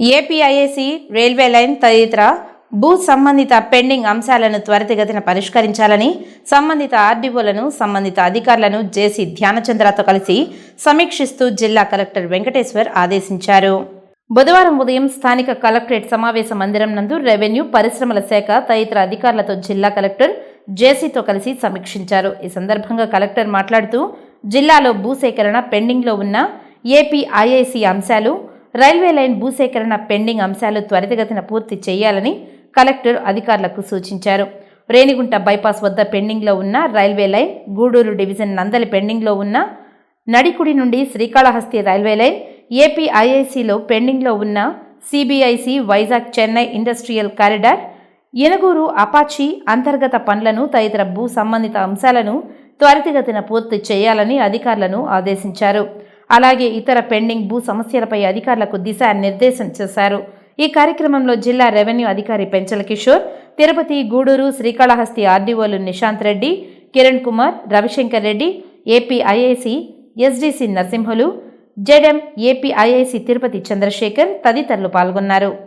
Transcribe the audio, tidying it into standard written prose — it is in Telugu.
ఏపీఐఏసీ, రైల్వే లైన్ తదితర భూ సంబంధిత పెండింగ్ అంశాలను త్వరితగతిన పరిష్కరించాలని సంబంధిత ఆర్డీఓలను, సంబంధిత అధికారులను జేసీ ధ్యానచంద్రతో కలిసి సమీక్షిస్తూ జిల్లా కలెక్టర్ వెంకటేశ్వర్ ఆదేశించారు. బుధవారం ఉదయం స్థానిక కలెక్టరేట్ సమావేశ మందిరం నందు రెవెన్యూ, పరిశ్రమల శాఖ తదితర అధికారులతో జిల్లా కలెక్టర్ జేసీతో కలిసి సమీక్షించారు. ఈ సందర్భంగా కలెక్టర్ మాట్లాడుతూ జిల్లాలో భూసేకరణ పెండింగ్లో ఉన్న ఏపీఐఐసీ అంశాలు, రైల్వే లైన్ భూసేకరణ పెండింగ్ అంశాలు త్వరితగతిన పూర్తి చేయాలని కలెక్టర్ అధికారులకు సూచించారు. రేణిగుంట బైపాస్ వద్ద పెండింగ్లో ఉన్న రైల్వే లైన్, గూడూరు డివిజన్ నందలి పెండింగ్లో ఉన్న నడికుడి నుండి శ్రీకాళహస్తి రైల్వే లైన్, ఏపీఐఐసీలో పెండింగ్లో ఉన్న CBIC Vizag Chennai industrial corridor, ఎనుగూరు అపాచీ అంతర్గత పనులను తదితర భూ సంబంధిత అంశాలను త్వరితగతిన పూర్తి చేయాలని అధికారులను ఆదేశించారు. అలాగే ఇతర పెండింగ్ భూ సమస్యలపై అధికారులకు దిశానిర్దేశం చేశారు. ఈ కార్యక్రమంలో జిల్లా రెవెన్యూ అధికారి పెంచల కిషోర్, తిరుపతి, గూడూరు, శ్రీకాళహస్తి ఆర్డీఓలు Nishant Reddy, Kiran Kumar, Ravishankar Reddy, APIIC SDC Narasimhulu, ZM APIIC Tirupati Chandrasekhar తదితరులు పాల్గొన్నారు.